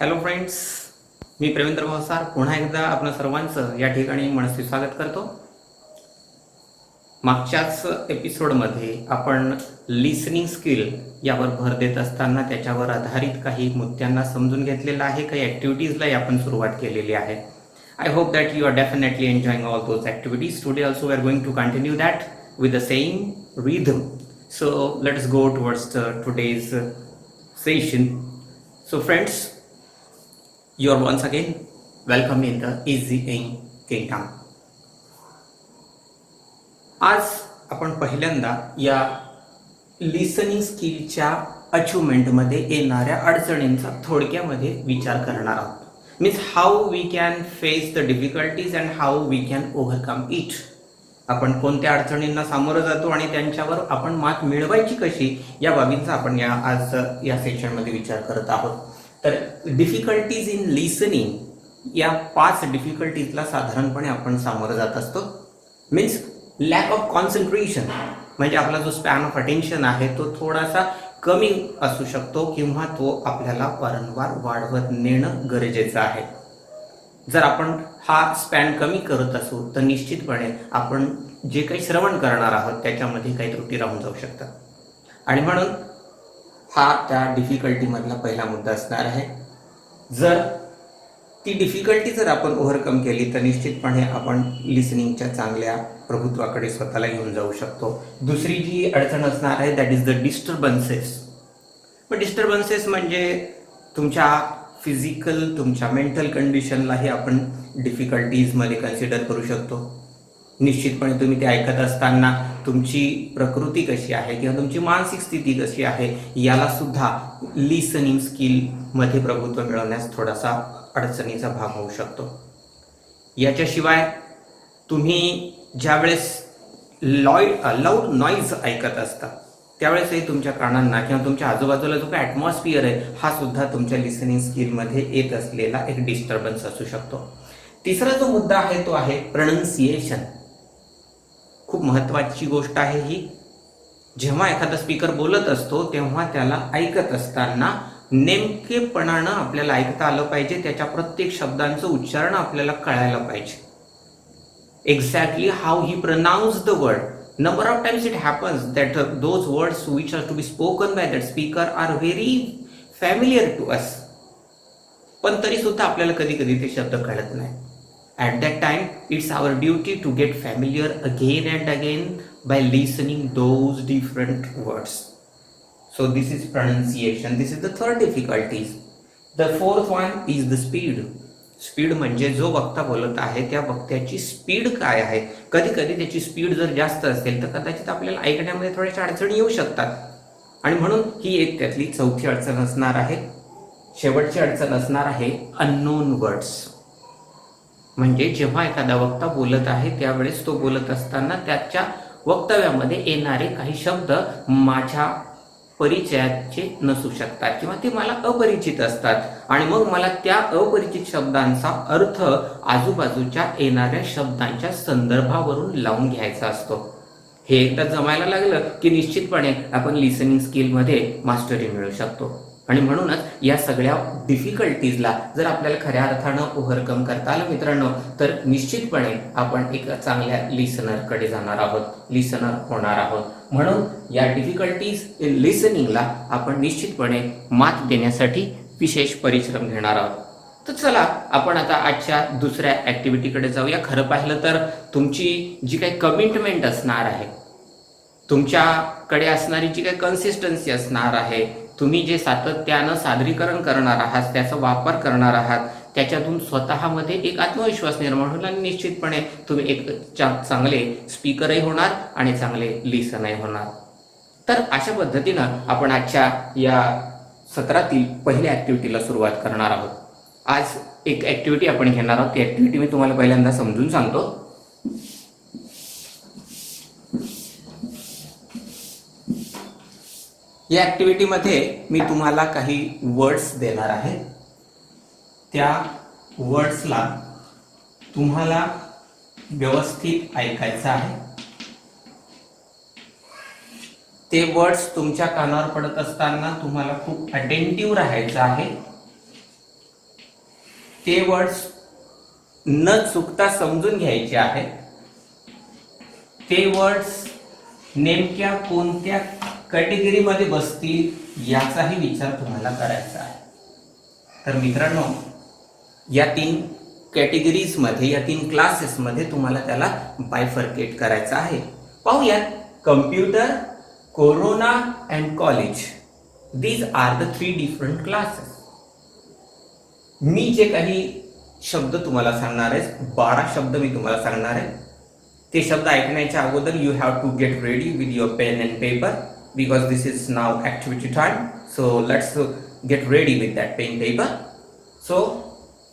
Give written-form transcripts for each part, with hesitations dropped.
Hello friends, मी प्रवींद्र भावसार पुन्हा एकदा आपल्या सर्वांचं या ठिकाणी मनस्वी स्वागत करतो. मागच्याच एपिसोडमध्ये आपण लिसनिंग स्किल यावर भर देत असताना त्याच्यावर आधारित काही मुद्द्यांना समजून घेतलेलं आहे. काही ॲक्टिव्हिटीजलाही आपण सुरुवात केलेली आहे. I hope that you are definitely enjoying all those activities. Today also we are going to continue that with the same rhythm. So let's go towards today's session. So friends, you are once again welcome in the Easy Ing Kingdom. आज आपण पहिल्यांदा या listening स्किलच्या अचिव्हमेंटमध्ये येणाऱ्या अडचणींचा थोडक्यामध्ये विचार करणार आहोत. Means how we can face the difficulties and how we can overcome it. आपण कोणत्या अडचणींना सामोरं जातो आणि त्यांच्यावर आपण मात मिळवायची कशी, या बाबींचा आपण आज या सेशनमध्ये विचार करत आहोत. तर डिफिकल्टीज इन लिसनिंग, या 5 डिफिकल्टीजला साधारणपणे आपण सामोरं जात असतो. मीन्स लॅक ऑफ कॉन्सन्ट्रेशन, म्हणजे आपला जो स्पॅन ऑफ अटेन्शन आहे तो थोडासा कमी असू शकतो किंवा तो आपल्याला वारंवार वाढवत नेणं गरजेचं आहे. जर आपण हा स्पॅन कमी करत असू तर निश्चितपणे आपण जे काही श्रवण करणार आहोत त्याच्यामध्ये काही त्रुटी राहून जाऊ शकतात. आणि म्हणून हा त्या डिफिकल्टीमधला पहिला मुद्दा असणार आहे. जर ती डिफिकल्टी जर आपण ओव्हरकम केली तर निश्चितपणे आपण लिसनिंगच्या चांगल्या प्रभुत्वाकडे स्वतःला घेऊन जाऊ शकतो. दुसरी जी अडचण असणार आहे दॅट इज द डिस्टर्बन्सेस. पण डिस्टर्बन्सेस म्हणजे तुमच्या फिजिकल, तुमच्या मेंटल कंडिशनलाही आपण डिफिकल्टीजमध्ये कन्सिडर करू शकतो. निश्चितपणे तुम्ही ते ऐकत असताना तुमची प्रकृती कशी आहे किंवा तुमची मानसिक स्थिती कशी आहे याला सुद्धा लिसनिंग स्किलमध्ये प्रभुत्व मिळवण्यास थोडासा अडचणीचा भाग होऊ शकतो. याच्याशिवाय तुम्ही ज्यावेळेस लाऊड नॉईज ऐकत असता त्यावेळेसही तुमच्या कानांना किंवा तुमच्या आजूबाजूला जो काही ॲटमॉस्फिअर आहे हा सुद्धा तुमच्या लिसनिंग स्किलमध्ये येत असलेला एक डिस्टर्बन्स असू शकतो. तिसरा जो मुद्दा आहे तो आहे प्रोनाउन्सिएशन. खूप महत्त्वाची गोष्ट आहे ही. जेव्हा एखादा स्पीकर बोलत असतो तेव्हा त्याला ऐकत असताना नेमकेपणानं आपल्याला ऐकता आलं पाहिजे. त्याच्या प्रत्येक शब्दांचं उच्चारण आपल्याला कळायला पाहिजे. Exactly how he pronounce the word. Number of times it happens that those words which are to be spoken by that speaker are very familiar to us. पण तरी सुद्धा आपल्याला कधी कधी ते शब्द कळत नाही. At that time, it's our duty to get familiar again and again by listening those different words. So this is pronunciation. This is the third difficulty. The fourth one is the speed. Speed म्हणजे जो वक्ता बोलत आहे त्या वक्त्याची speed काय आहे. कधी कधी त्याची स्पीड जर जास्त असेल तर कदाचित आपल्याला ऐकण्यामध्ये थोड्याशा अडचणी येऊ शकतात. आणि म्हणून ही एक त्यातली चौथी अडचण असणार आहे. शेवटची अडचण असणार आहे अननोन वर्ड्स. म्हणजे जेव्हा एखादा वक्ता बोलत आहे त्यावेळेस तो बोलत असताना त्याच्या वक्तव्यामध्ये येणारे काही शब्द माझ्या परिचयाचे नसू शकतात किंवा ते मला अपरिचित असतात आणि मग मला त्या अपरिचित शब्दांचा अर्थ आजूबाजूच्या येणाऱ्या शब्दांच्या संदर्भावरून लावून घ्यायचा असतो. हे एकदा जमायला लागलं की निश्चितपणे आपण लिसनिंग स्किलमध्ये मास्टरी मिळवू शकतो. आणि म्हणूनच या सगळ्या डिफिकल्टीजला जर आपल्याला खऱ्या अर्थानं ओव्हरकम करता आलं मित्रांनो तर निश्चितपणे आपण एक चांगल्या लिसनरकडे जाणार आहोत, लिसनर होणार आहोत. म्हणून या डिफिकल्टीज इन लिसनिंगला आपण निश्चितपणे मात देण्यासाठी विशेष परिश्रम घेणार आहोत. तर चला आपण आता आजच्या दुसऱ्या ॲक्टिव्हिटीकडे जाऊया. खरं पाहिलं तर तुमची जी काही कमिटमेंट असणार आहे, तुमच्याकडे असणारी जी काही कन्सिस्टन्सी असणार आहे, तुम्ही जे सातत्यानं सादरीकरण करणार आहात, त्याचा वापर करणार आहात, त्याच्यातून स्वतःमध्ये एक आत्मविश्वास निर्माण होईल आणि निश्चितपणे तुम्ही एक चांगले स्पीकरही होणार आणि चांगले लिसनही होणार. तर अशा पद्धतीनं आपण आजच्या या सत्रातील पहिल्या ॲक्टिव्हिटीला सुरुवात करणार आहोत. आज एक ॲक्टिव्हिटी आपण घेणार आहोत. ती ॲक्टिव्हिटी मी तुम्हाला पहिल्यांदा समजून सांगतो. या ॲक्टिव्हिटीमध्ये मी तुम्हाला काही वर्ड्स देणार आहे. त्या वर्ड्सला तुम्हाला व्यवस्थित ऐकायचं आहे. ते वर्ड्स तुमच्या कानावर पडत असताना तुम्हाला खूप अटेंटिव्ह राहायचं आहे. ते वर्ड्स न चुकता समजून घ्यायचे आहेत. ते वर्ड्स नेमक्या कोणत्या कॅटेगरीमध्ये बसतील याचाही विचार तुम्हाला करायचा आहे. तर मित्रांनो, या 3 कॅटेगरीजमध्ये, या 3 क्लासेसमध्ये तुम्हाला त्याला बायफर्केट करायचं आहे. पाहूयात. Computer, corona and college, these are the 3 different classes. मी जे काही शब्द तुम्हाला सांगणार आहे, 12 शब्द मी तुम्हाला सांगणार आहे. ते शब्द ऐकण्याच्या अगोदर you have to get ready with your pen and paper, because this is now activity time. So let's get ready with that pen paper. So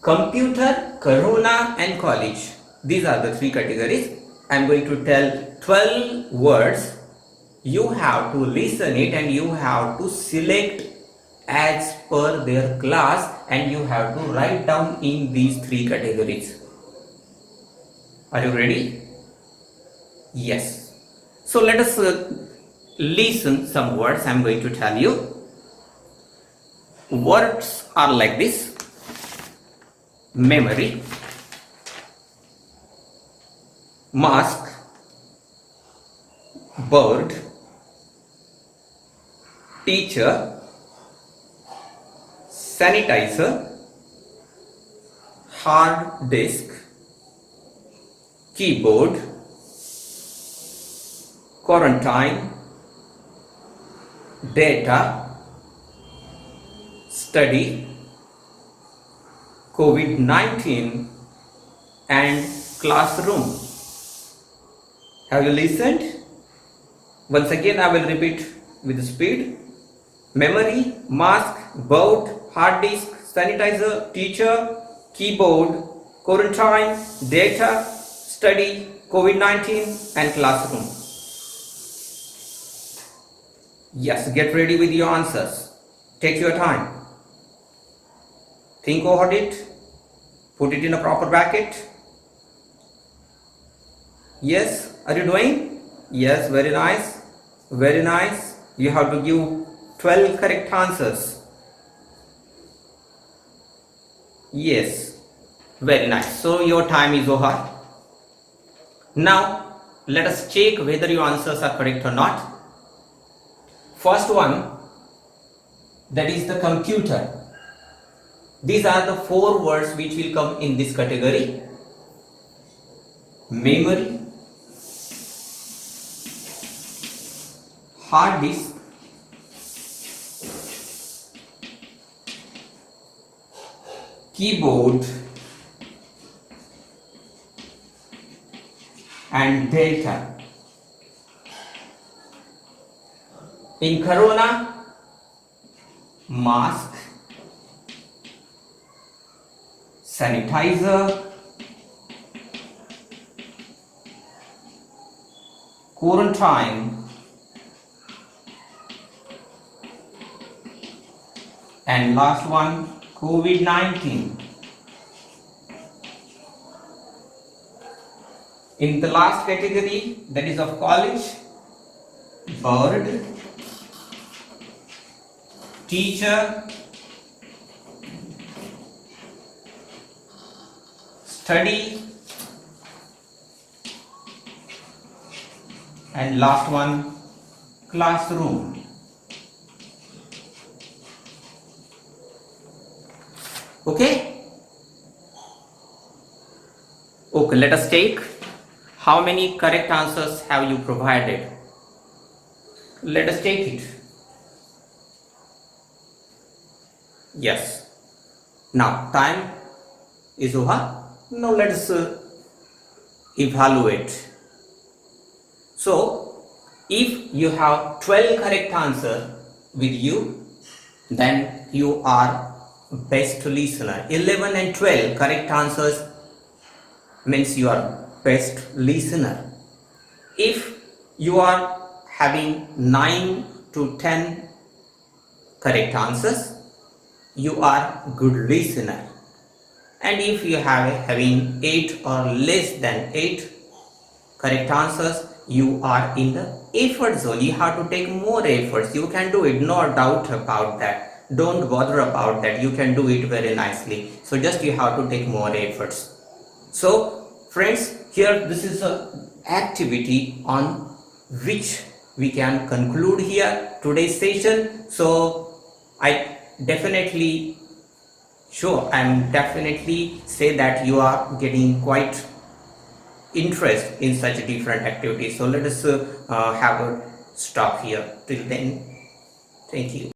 computer, corona and college, these are the 3 categories. I am going to tell 12 words. You have to listen it and you have to select as per their class, and you have to write down in these 3 categories. Are you ready? Yes. So let us listen some words I am going to tell you. Words are like this: memory, mask, bird, teacher, sanitizer, hard disk, keyboard, quarantine, data, study, COVID-19 and classroom. Have you listened? Once again I will repeat with speed. Memory, mask, board, hard disk, sanitizer, teacher, keyboard, quarantine, data, study, COVID-19 and classroom. Yes, get ready with your answers. Take your time. Think about it. Put it in a proper bracket. Yes, are you doing? Yes, very nice. Very nice. You have to give 12 correct answers. Yes, very nice. So your time is over. Now let us check whether your answers are correct or not. First one, that is the computer. These are the 4 words which will come in this category: memory, hard disk, keyboard and data. In corona, mask, sanitizer, quarantine, and last one, COVID-19. In the last category, that is of college, bird, teacher, study, and last one, classroom. Okay? Okay, let us take how many correct answers have you provided. Let us take it. Yes. Now time is over. Now let us evaluate. So if you have 12 correct answers with you, then you are best listener. 11 and 12 correct answers means you are best listener. If you are having 9 to 10 correct answers, you are good listener. And if you have having 8 or less than 8 correct answers, you are in the effort zone. You have to take more efforts. You can do it, no doubt about that. don't bother about that. You can do it very nicely. So just you have to take more efforts. So friends, here this is a activity on which we can conclude here today's session. So I definitely I'm definitely say that you are getting quite interest in such different activities. So let us have a stop here. Till then, thank you.